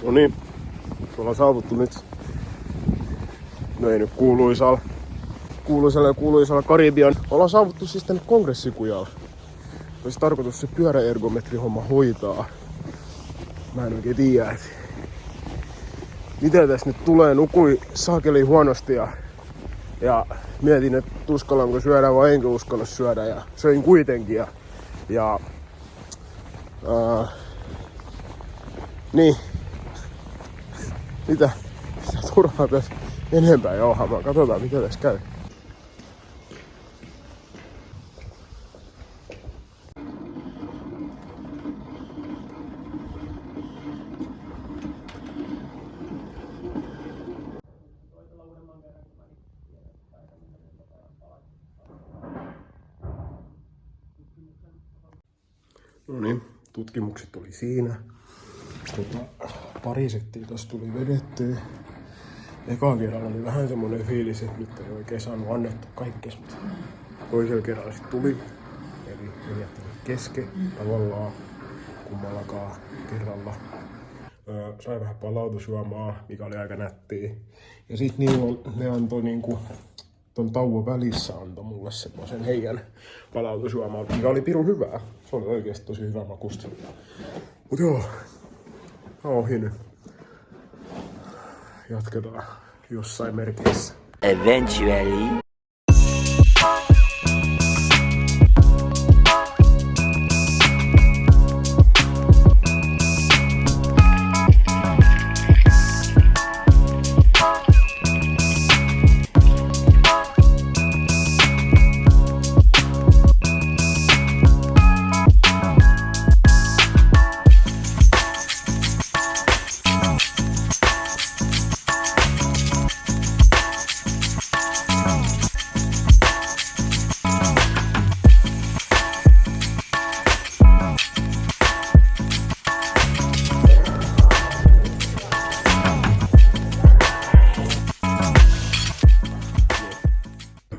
No niin, me ollaan saavuttu nyt, no ei nyt kuuluisalla Karibian. Ollaan saavuttu siis tänne kongressikujalle. Olisi tarkoitus se pyöräergometrihomma hoitaa. Mä en oikein tiedä, että mitä tässä nyt tulee. Nukui saakeli huonosti ja mietin, että uskallanko syödä vai enkö uskalla syödä ja söin kuitenkin. Niin. Mitä turhaa tässä enempää jauhaamaan. Katsotaan mitä tässä käy. No niin, tutkimukset oli siinä. Pari settiä tossa tuli vedettyä. Ekaan kerralla oli vähän semmonen fiilis, että nyt ei oikein saanut annettu kaikkea, mutta toisella kerralla sit tuli. Eli ei jättänyt kesken tavallaan kummallakaan kerralla. Sai vähän palautusjuomaa, mikä oli aika nättiä. Ja sit ne antoi niinku ton tauon välissä antoi mulle semmosen heidän palautusjuomaa, mikä oli pirun hyvää. Se oli oikeesti tosi hyvä makusta. Mut joo, mä oon ohi nyt. Jatketaan jossain merkeissä. Eventually.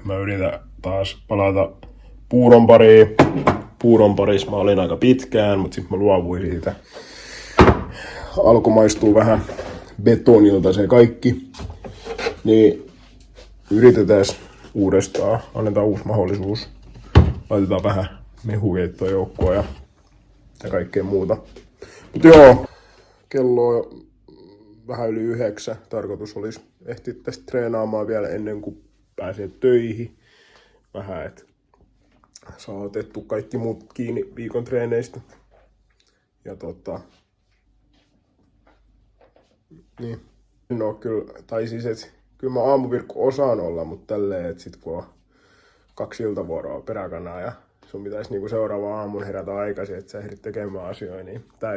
Mä yritän taas palata puuron pariin. Puuron parissa mä olin aika pitkään, mutta sitten mä luovuin siitä. Alkoi maistua vähän betonilta se kaikki. Niin yritetään uudestaan. Annetaan uusi mahdollisuus. Laitetaan vähän mehukeittoa joukkoa ja kaikkea muuta. Mut joo, kello on vähän yli 9. Tarkoitus olisi ehtiä tästä treenaamaan vielä ennen kuin pääsee töihin. Vähän, että saa otettu kaikki muut kiinni viikon treeneistä. Ja niin. No kyllä, tai siis et, kyllä mä aamuvirkku osaan olla, mutta tälleen, että sit kun on 2 iltavuoroa peräkanaa ja sun pitäisi niinku seuraava aamun herätä aikaisin, että sä ehdit tekemään asioita, niin tää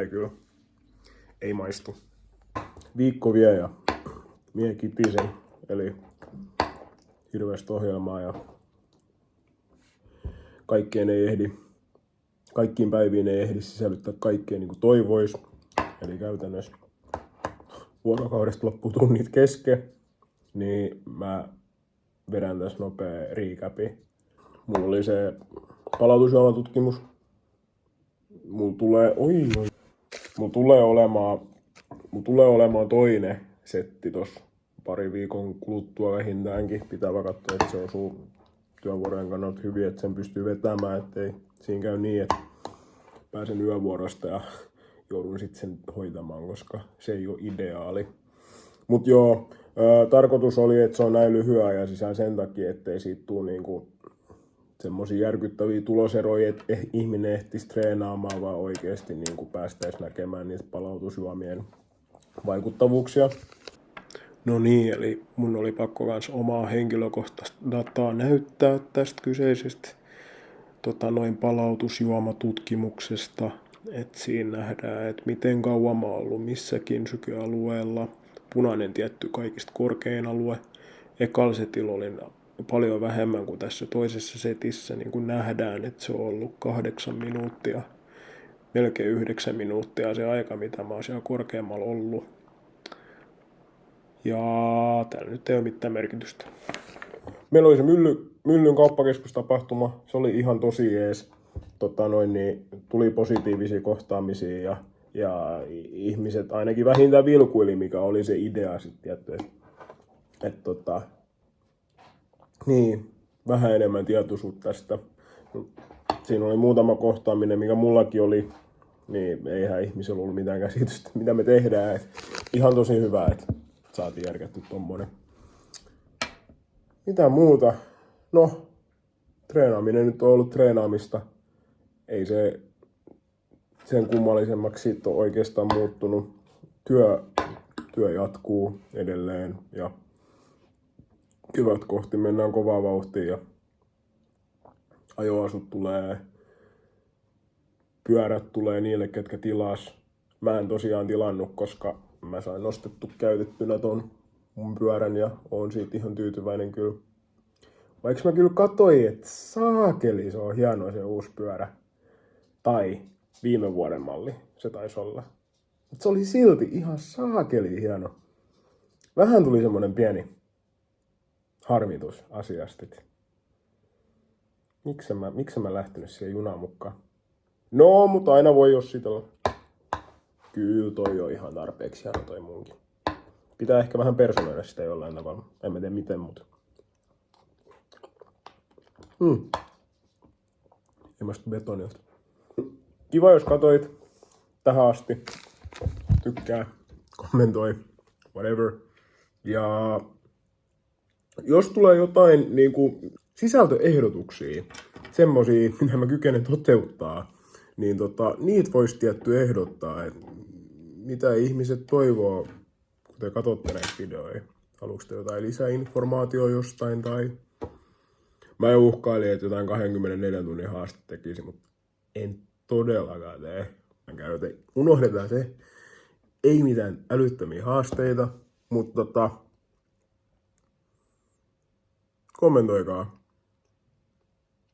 ei maistu. Viikko vie ja mie kipisen, eli hirveästi ohjelmaa ja kaikkiin päiviin ei ehdi sisällyttää kaikkea niin kuin toivois. Eli käytännössä vuorokaudesta loppuu tunnit kesken, niin mä vedän tässä nopea recapi. Mulla oli se palautusjuomatutkimus. Mulla tulee olemaan toinen setti tossa pari viikon kuluttua vähintäänkin. Pitää vaan katsoa, että se osuu työvuorojen kannalta hyvin, että sen pystyy vetämään, ettei siinä käy niin, että pääsen yövuorosta ja joudun sitten sen hoitamaan, koska se ei ole ideaali. Mut joo, tarkoitus oli, että se on näin lyhyen ajan sisään sen takia, ettei siitä tule niinku semmosia järkyttäviä tuloseroja, että ihminen ehtisi treenaamaan, vaan oikeasti niinku päästäisiin näkemään niitä palautusjuomien vaikuttavuuksia. No niin, eli mun oli pakko kans omaa henkilökohtaista dataa näyttää tästä kyseisestä palautusjuomatutkimuksesta. Että siinä nähdään, että miten kauan mä oon ollut missäkin sykealueella. Punainen tietty kaikista korkein alue. Ekalla setillä olin paljon vähemmän kuin tässä toisessa setissä. Niin kuin nähdään, että se on ollut 8 minuuttia, melkein 9 minuuttia se aika, mitä mä oon siellä korkeammalla ollut. Ja täällä nyt ei ole mitään merkitystä. Meillä oli se Myllyn kauppakeskustapahtuma. Se oli ihan tosi jees. Tuli positiivisia kohtaamisia ja Ja ihmiset ainakin vähintään vilkuili, mikä oli se idea sitten, että niin, vähän enemmän tietoisuutta tästä. Siinä oli muutama kohtaaminen, mikä mullakin oli, niin eihän ihmisellä ollut mitään käsitystä, mitä me tehdään. Et ihan tosi hyvä, että saatiin järkätty tommonen. Mitä muuta? No, treenaaminen nyt on ollut treenaamista. Ei se sen kummallisemmaksi siitä ole oikeastaan muuttunut. Työ jatkuu edelleen ja kevät kohti mennään kovaa vauhtia ja ajoasut tulee, pyörät tulee niille, ketkä tilas. Mä en tosiaan tilannut, koska mä sain nostettu käytettynä ton mun pyörän ja oon siitä ihan tyytyväinen kyllä. Vaikka mä kyllä katsoin, että saakeli, se on hieno se uusi pyörä. Tai viime vuoden malli, se taisi olla. Mutta se oli silti ihan saakeli hieno. Vähän tuli semmonen pieni harmitus asiasta. Miksi mä lähtenyt siihen junaan mukaan? No, mutta aina voi jossitella. Kyllä toi on ihan tarpeeksi hieno toi munkin. Pitää ehkä vähän personoida sitä jollain tavalla. En mä tiedä miten, mutta ilmastu betonilta. Kiva, jos katsoit tähän asti. Tykkää, kommentoi, whatever. Ja jos tulee jotain niinku sisältöehdotuksia, semmosia, mitä mä kykenen toteuttaa, niin niitä voisi tietty ehdottaa, että mitä ihmiset toivoo, kun te katsotte näitä videoita. Haluatko te jotain lisäinformaatiota jostain tai mä uhkailin, että jotain 24 tunnin haaste tekisi, mutta en todellakaan tee. Unohdetaan se. Ei mitään älyttömiä haasteita, mutta kommentoikaa.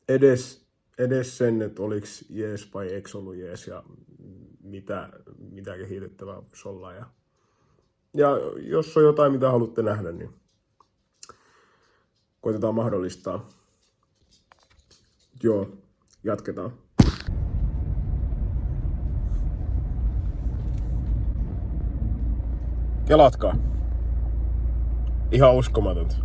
Edes sen, että oliks jees vai eikö ollut jees ja mitä kehitettävää voisi olla. Ja jos on jotain, mitä haluatte nähdä, niin koitetaan mahdollistaa. Joo, jatketaan. Kelatkaa. Ihan uskomatonta.